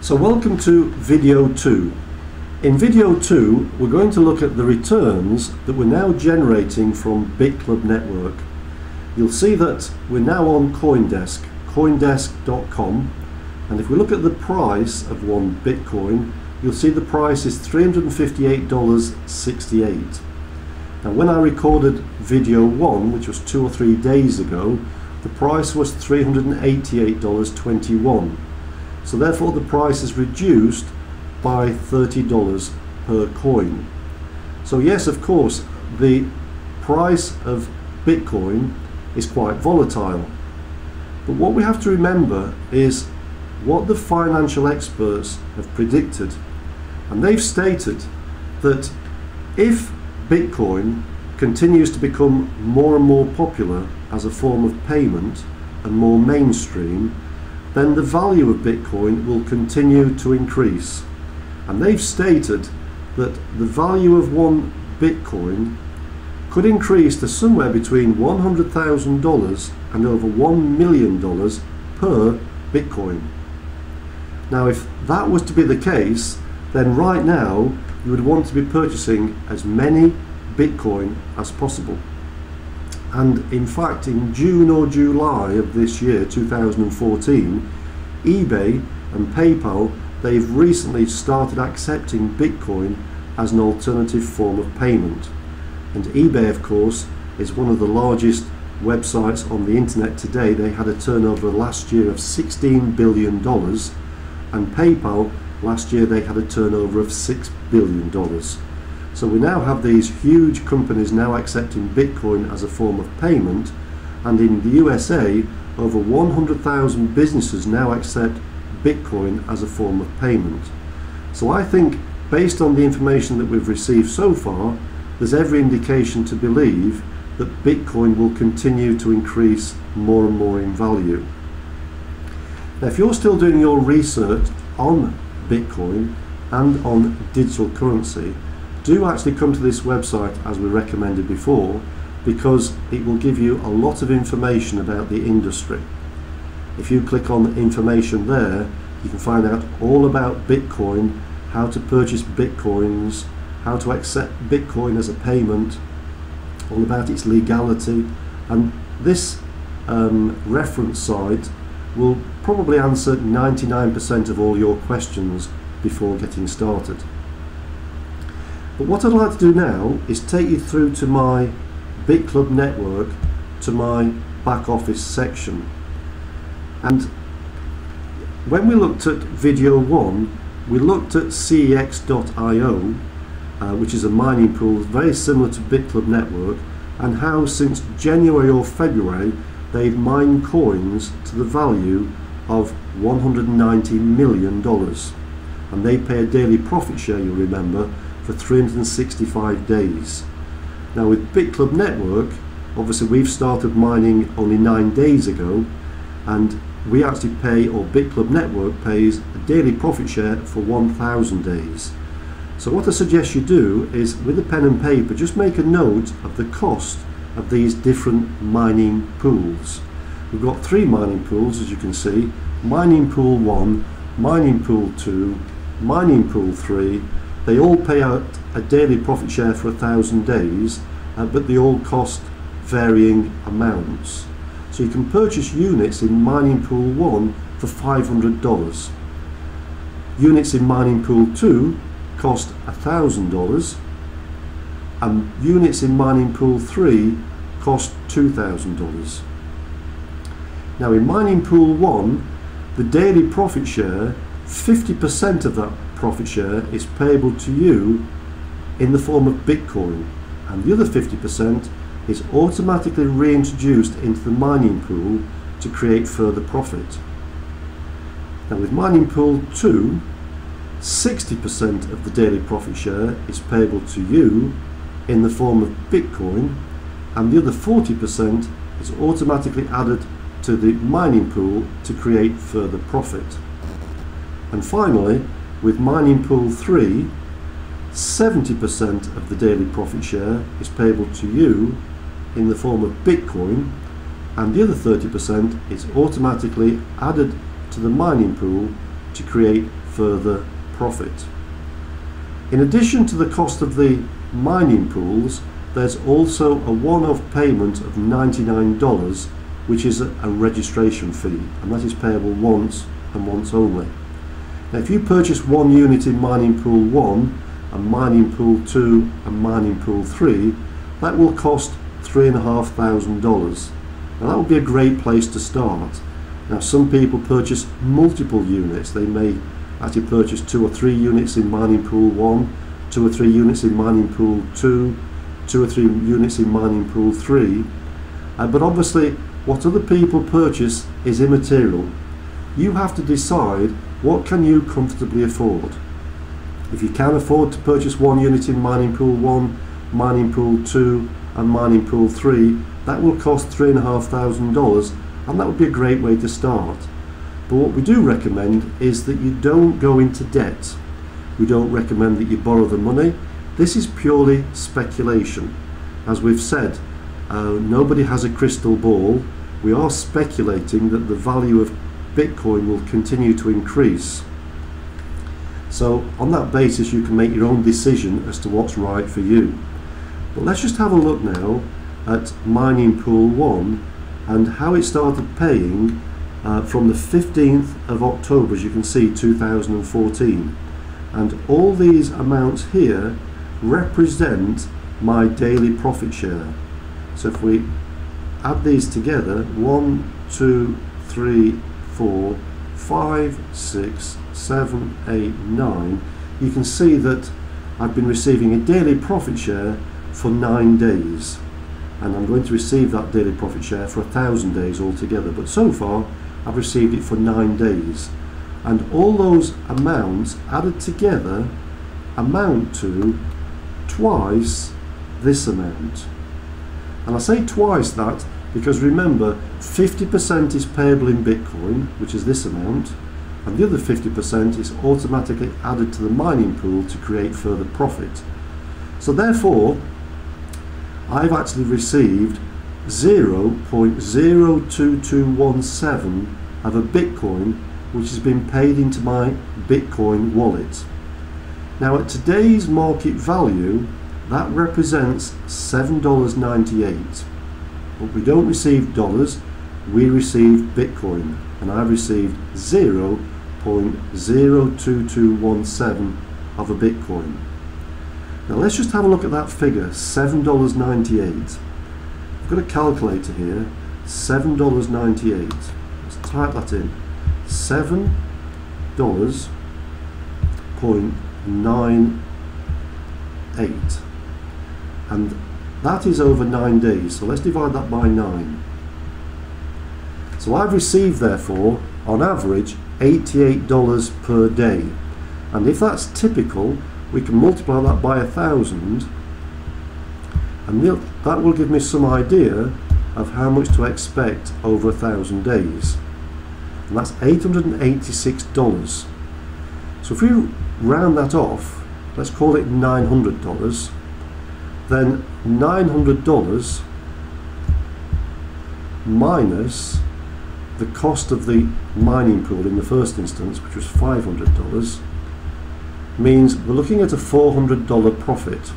So welcome to video 2. In video 2 we're going to look at the returns that we're now generating from BitClub Network. You'll see that we're now on CoinDesk, coindesk.com, and if we look at the price of one Bitcoin, you'll see the price is $358.68. Now when I recorded video 1, which was 2 or 3 days ago, the price was $388.21. So therefore the price is reduced by $30 per coin. So yes, of course, the price of Bitcoin is quite volatile. But what we have to remember is what the financial experts have predicted. And they've stated that if Bitcoin continues to become more and more popular as a form of payment and more mainstream, then the value of Bitcoin will continue to increase. And they've stated that the value of one Bitcoin could increase to somewhere between $100,000 and over $1 million per Bitcoin. Now if that was to be the case, then right now you would want to be purchasing as many Bitcoin as possible. And in fact, in June or July of this year, 2014, eBay and PayPal, they've recently started accepting Bitcoin as an alternative form of payment. And eBay, of course, is one of the largest websites on the internet today. They had a turnover last year of $16 billion, and PayPal last year they had a turnover of $6 billion. So we now have these huge companies now accepting Bitcoin as a form of payment, and in the USA over 100,000 businesses now accept Bitcoin as a form of payment. So I think, based on the information that we've received so far, there's every indication to believe that Bitcoin will continue to increase more and more in value. Now if you're still doing your research on Bitcoin and on digital currency, do actually come to this website as we recommended before, because it will give you a lot of information about the industry. If you click on information there, you can find out all about Bitcoin, how to purchase Bitcoins, how to accept Bitcoin as a payment, all about its legality, and this reference site will probably answer 99% of all your questions before getting started. But what I'd like to do now is take you through to my BitClub network, to my back office section. And when we looked at video 1, we looked at CEX.io, which is a mining pool very similar to BitClub network, and how since January or February they've mined coins to the value of $190 million. And they pay a daily profit share, you'll remember, for 365 days. Now with BitClub Network, obviously we've started mining only 9 days ago, and we actually pay, or BitClub Network pays, a daily profit share for 1,000 days. So what I suggest you do is, with a pen and paper, just make a note of the cost of these different mining pools. We've got 3 mining pools, as you can see: Mining Pool 1, Mining Pool 2, Mining Pool 3. They all pay out a daily profit share for 1,000 days, but they all cost varying amounts. So you can purchase units in Mining Pool 1 for $500. Units in Mining Pool 2 cost $1,000, and units in Mining Pool 3 cost $2,000. Now in Mining Pool 1, the daily profit share, 50% of that profit share is payable to you in the form of Bitcoin, and the other 50% is automatically reintroduced into the mining pool to create further profit. Now with Mining Pool 2, 60% of the daily profit share is payable to you in the form of Bitcoin, and the other 40% is automatically added to the mining pool to create further profit. And finally, with Mining Pool 3, 70% of the daily profit share is payable to you in the form of Bitcoin, and the other 30% is automatically added to the mining pool to create further profit. In addition to the cost of the mining pools, there's also a one-off payment of $99, which is a registration fee, and that is payable once and once only. Now, if you purchase one unit in mining pool 1 and mining pool 2 and mining pool 3, that will cost $3,500. Now, that would be a great place to start. Now, some people purchase multiple units. They may actually purchase 2 or 3 units in mining pool 1, 2 or 3 units in mining pool 2, 2 or 3 units in mining pool 3. But obviously, what other people purchase is immaterial. You have to decide what can you comfortably afford. If you can afford to purchase 1 unit in mining pool 1, mining pool 2 and mining pool 3, that will cost $3,500, and that would be a great way to start. But what we do recommend is that you don't go into debt. We don't recommend that you borrow the money. This is purely speculation. As we've said, nobody has a crystal ball. We are speculating that the value of Bitcoin will continue to increase. So on that basis, you can make your own decision as to what's right for you. But let's just have a look now at mining pool 1 and how it started paying from the 15th of October, as you can see, 2014. And all these amounts here represent my daily profit share. So if we add these together, 1, 2, 3, 4, 5, 6, 7, 8, 9, you can see that I've been receiving a daily profit share for 9 days, and I'm going to receive that daily profit share for 1,000 days altogether, but so far I've received it for 9 days, and all those amounts added together amount to twice this amount. And I say twice that because remember, 50% is payable in Bitcoin, which is this amount, and the other 50% is automatically added to the mining pool to create further profit. So therefore, I've actually received 0.02217 of a Bitcoin, which has been paid into my Bitcoin wallet. Now at today's market value, that represents $7.98. But we don't receive dollars, we receive Bitcoin, and I received 0.02217 of a Bitcoin. Now let's just have a look at that figure, $7.98. I've got a calculator here, $7.98. Let's type that in. $7.98. And that is over 9 days, so let's divide that by 9. So I've received, therefore, on average, $88 per day. And if that's typical, we can multiply that by 1,000, and that will give me some idea of how much to expect over 1,000 days. And that's $886. So if we round that off, let's call it $900, then $900 minus the cost of the mining pool in the first instance, which was $500, means we're looking at a $400 profit.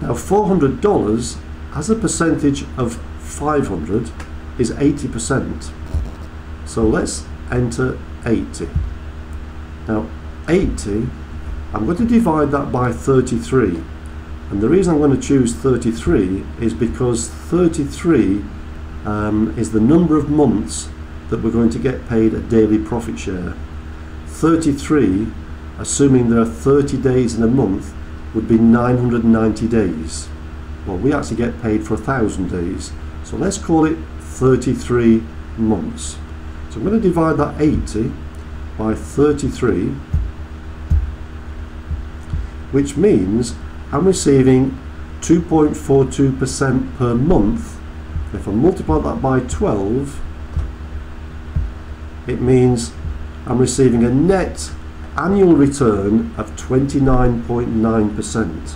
Now $400 as a percentage of 500 is 80%. So let's enter 80. Now 80, I'm going to divide that by 33. And the reason I'm going to choose 33 is because 33 is the number of months that we're going to get paid a daily profit share. 33, assuming there are 30 days in a month, would be 990 days. Well, we actually get paid for 1,000 days. So let's call it 33 months. So I'm going to divide that 80 by 33, which means I'm receiving 2.42% per month. If I multiply that by 12, it means I'm receiving a net annual return of 29.9%.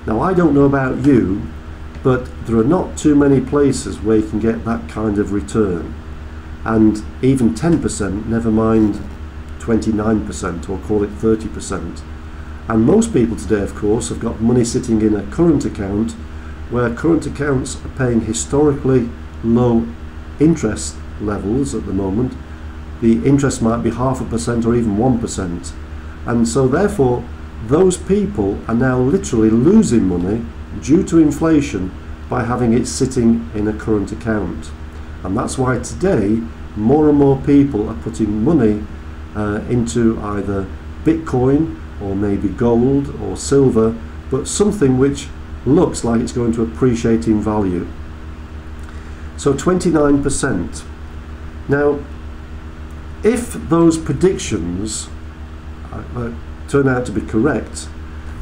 Now I don't know about you, but there are not too many places where you can get that kind of return, and even 10%, never mind 29%, or call it 30%. And most people today, of course, have got money sitting in a current account, where current accounts are paying historically low interest levels at the moment. The interest might be 0.5% or even 1%. And so therefore, those people are now literally losing money due to inflation by having it sitting in a current account. And that's why today more and more people are putting money into either Bitcoin or maybe gold or silver, but something which looks like it's going to appreciate in value. So 29%. Now, if those predictions turn out to be correct,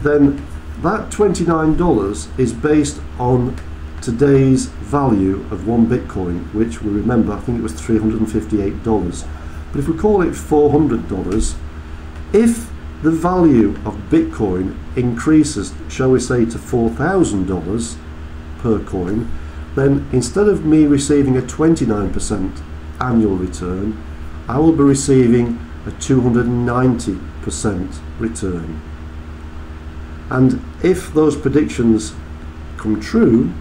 then that $29 is based on today's value of one Bitcoin, which we remember, I think it was $358. But if we call it $400, if the value of Bitcoin increases, shall we say, to $4,000 per coin, then instead of me receiving a 29% annual return, I will be receiving a 290% return. And if those predictions come true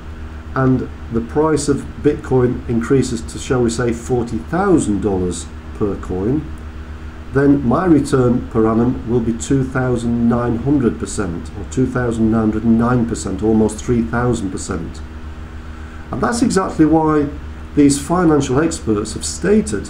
and the price of Bitcoin increases to, shall we say, $40,000 per coin, then my return per annum will be 2,900% or 2,909%, almost 3,000%. And that's exactly why these financial experts have stated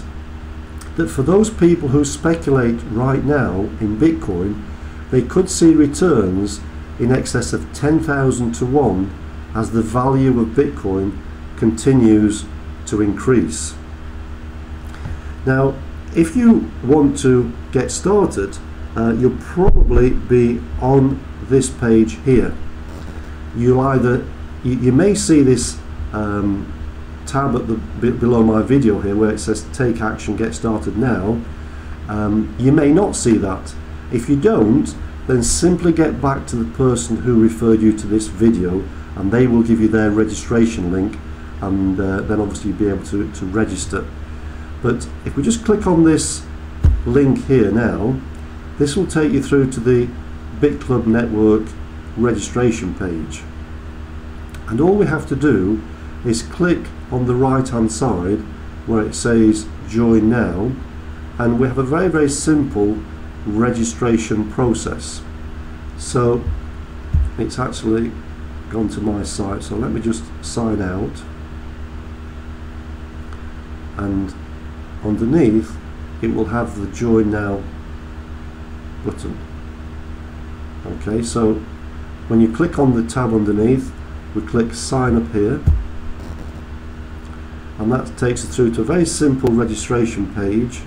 that for those people who speculate right now in Bitcoin, they could see returns in excess of 10,000 to 1 as the value of Bitcoin continues to increase. Now, if you want to get started, you'll probably be on this page here. You may see this tab at the below my video here where it says take action, get started now. You may not see that. If you don't, then simply get back to the person who referred you to this video and they will give you their registration link, and then obviously you'll be able to register. But if we just click on this link here now, this will take you through to the BitClub Network registration page. And all we have to do is click on the right hand side where it says join now, and we have a very, very simple registration process. So it's actually gone to my site, so let me just sign out, and underneath it will have the join now button. Okay, so when you click on the tab underneath, we click sign up here, and that takes us through to a very simple registration page.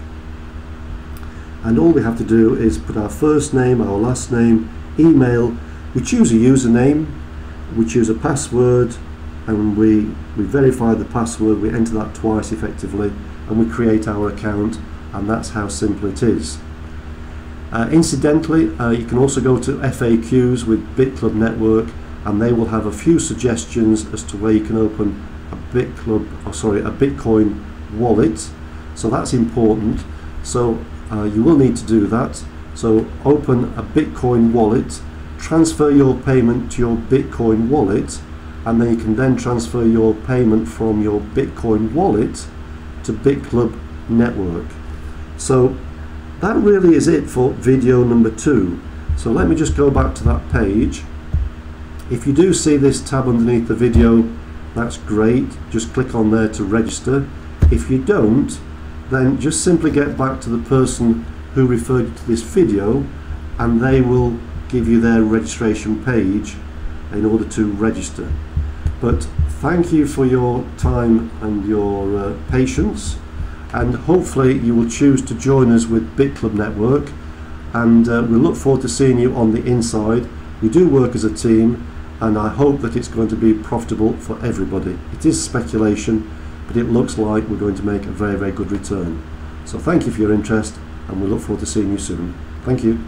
And all we have to do is put our first name, our last name, email, we choose a username, we choose a password, and we verify the password, we enter that twice effectively, and we create our account, and that's how simple it is. Incidentally, you can also go to FAQs with BitClub Network, and they will have a few suggestions as to where you can open a Bitcoin wallet. So that's important. So you will need to do that. So open a Bitcoin wallet, transfer your payment to your Bitcoin wallet, and then you can then transfer your payment from your Bitcoin wallet to BitClub Network. So that really is it for video number 2. So let me just go back to that page. If you do see this tab underneath the video, that's great. Just click on there to register. If you don't, then just simply get back to the person who referred you to this video, and they will give you their registration page in order to register. But thank you for your time and your patience, and hopefully you will choose to join us with BitClub Network, and we look forward to seeing you on the inside. We do work as a team, and I hope that it's going to be profitable for everybody. It is speculation, but it looks like we're going to make a very, very good return. So thank you for your interest, and we look forward to seeing you soon. Thank you.